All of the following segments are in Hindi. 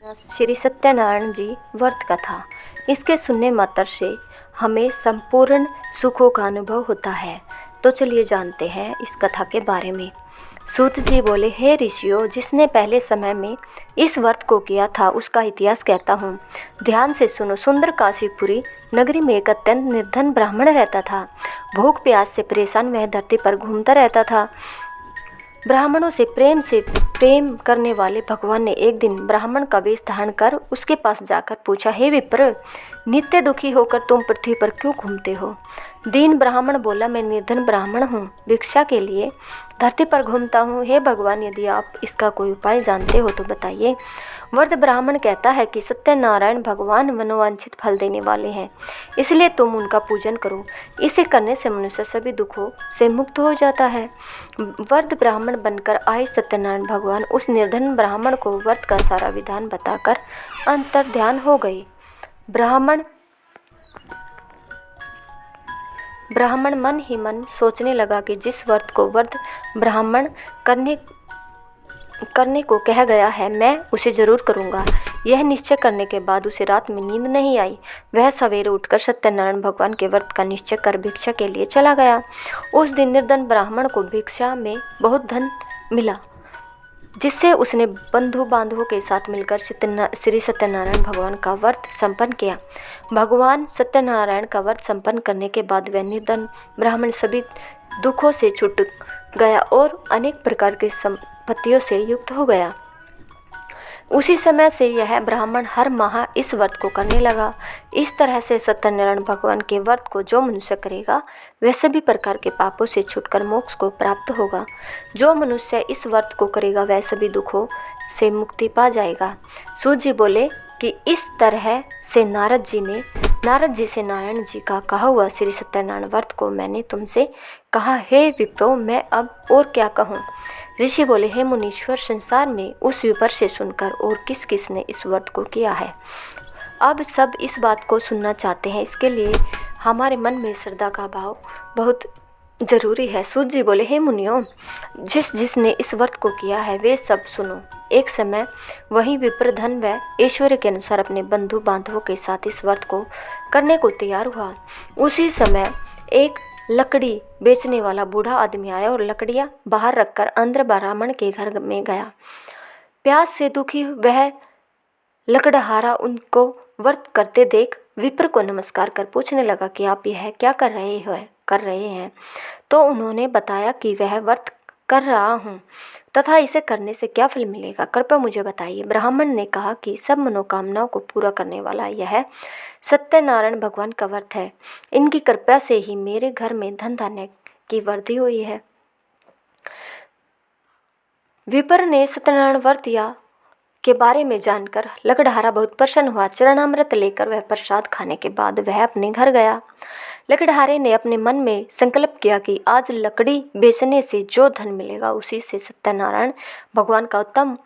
श्री सत्यनारायण जी व्रत कथा। इसके सुनने मात्र से हमें संपूर्ण सुखों का अनुभव होता है। तो चलिए जानते हैं इस कथा के बारे में। सूत जी बोले, हे ऋषियों, जिसने पहले समय में इस व्रत को किया था उसका इतिहास कहता हूँ। ध्यान से सुनो। सुंदर काशीपुरी नगरी में एक अत्यंत निर्धन ब्राह्मण रहता था। भूख प्यास से परेशान वह धरती पर घूमता रहता था। ब्राह्मणों से प्रेम करने वाले भगवान ने एक दिन ब्राह्मण का वेश धारण कर उसके पास जाकर पूछा, हे विप्र, नित्य दुखी होकर तुम पृथ्वी पर क्यों घूमते हो? दीन ब्राह्मण बोला, मैं निर्धन ब्राह्मण हूँ, भिक्षा के लिए धरती पर घूमता हूँ। हे भगवान, यदि आप इसका कोई उपाय जानते हो तो बताइए। वृद्ध ब्राह्मण कहता है कि सत्यनारायण भगवान मनोवांछित फल देने वाले हैं, इसलिए तुम उनका पूजन करो। इसे करने से मनुष्य सभी दुखों से मुक्त हो जाता है। वृद्ध ब्राह्मण बनकर आए सत्यनारायण भगवान उस निर्धन ब्राह्मण को व्रत का सारा विधान बताकर अंतर्ध्यान हो गए। ब्राह्मण मन ही मन सोचने लगा कि जिस व्रत को वृद्ध ब्राह्मण करने को कहा गया है, मैं उसे जरूर करूँगा। यह निश्चय करने के बाद उसे रात में नींद नहीं आई। वह सवेरे उठकर सत्यनारायण भगवान के व्रत का निश्चय कर भिक्षा के लिए चला गया। उस दिन निर्धन ब्राह्मण को भिक्षा में बहुत धन मिला, जिससे उसने बंधु बांधवों के साथ मिलकर श्री सत्यनारायण भगवान का व्रत संपन्न किया। भगवान सत्यनारायण का व्रत संपन्न करने के बाद वह निर्धन ब्राह्मण सभी दुखों से छूट गया और अनेक प्रकार की संपत्तियों से युक्त हो गया। उसी समय से यह ब्राह्मण हर माह इस व्रत को करने लगा। इस तरह से सत्यनारायण भगवान के व्रत को जो मनुष्य करेगा वह सभी प्रकार के पापों से छूटकर मोक्ष को प्राप्त होगा। जो मनुष्य इस व्रत को करेगा वह सभी दुखों से मुक्ति पा जाएगा। सूत जी बोले कि इस तरह से नारद जी से नारायण जी का कहा हुआ श्री सत्यनारायण व्रत को मैंने तुमसे कहा। हे विप्रो, मैं अब और क्या कहूँ? ऋषि बोले, हे मुनीश्वर, संसार में उस विपर से सुनकर और किस किस ने इस व्रत को किया है? अब सब इस बात को सुनना चाहते हैं। इसके लिए हमारे मन में श्रद्धा का भाव बहुत जरूरी है। सूत जी बोले, हे मुनियों, जिसने इस व्रत को किया है वे सब सुनो। एक समय वही विप्र धन व ऐश्वर्य के अनुसार अपने बंधु बांधवों के साथ इस व्रत को करने को तैयार हुआ। उसी समय एक लकड़ी बेचने वाला बूढ़ा आदमी आया और लकड़ियां बाहर रखकर अंदर ब्राह्मण के घर में गया। प्यास से दुखी वह लकड़हारा उनको व्रत करते देख विप्र को नमस्कार कर पूछने लगा कि आप यह क्या कर रहे हैं। तो उन्होंने बताया कि वह व्रत कर रहा हूँ तथा इसे करने से क्या फल मिलेगा, कृपया मुझे बताइए। ब्राह्मण ने कहा कि सब मनोकामनाओं को पूरा करने वाला यह सत्यनारायण भगवान का व्रत है। इनकी कृपा से ही मेरे घर में धन धान्य की वृद्धि हुई है। विप्र ने सत्यनारायण व्रत के बारे में जानकर लकड़हारा बहुत प्रसन्न हुआ। चरणामृत लेकर वह प्रसाद खाने के बाद वह अपने घर गया। लकड़हारे ने अपने मन में संकल्प किया कि आज लकड़ी बेचने से जो धन मिलेगा उसी से सत्यनारायण भगवान का उत्तम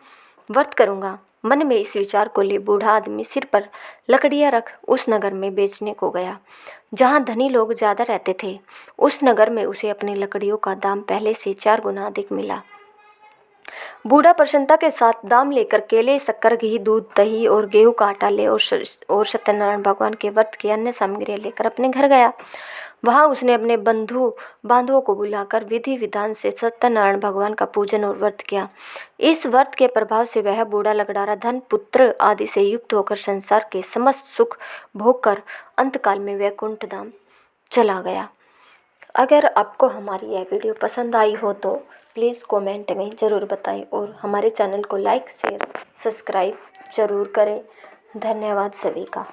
व्रत करूंगा। मन में इस विचार को ले बूढ़ा आदमी सिर पर लकड़ियां रख उस नगर में बेचने को गया जहां धनी लोग ज़्यादा रहते थे। उस नगर में उसे अपनी लकड़ियों का दाम पहले से 4 गुना अधिक मिला। बूढ़ा प्रसन्नता के साथ दाम लेकर केले, शक्कर, घी, दूध, दही और गेहूं का आटा ले और सत्यनारायण भगवान के व्रत की अन्य सामग्री लेकर अपने घर गया। वहां उसने अपने बंधु बांधवों को बुलाकर विधि विधान से सत्यनारायण भगवान का पूजन और व्रत किया। इस व्रत के प्रभाव से वह बूढ़ा लकड़हारा धन, पुत्र आदि से युक्त होकर संसार के समस्त सुख भोग कर अंतकाल में वैकुंठ धाम चला गया। अगर आपको हमारी यह वीडियो पसंद आई हो तो प्लीज़ कमेंट में ज़रूर बताएं और हमारे चैनल को लाइक, शेयर, सब्सक्राइब ज़रूर करें। धन्यवाद सभी का।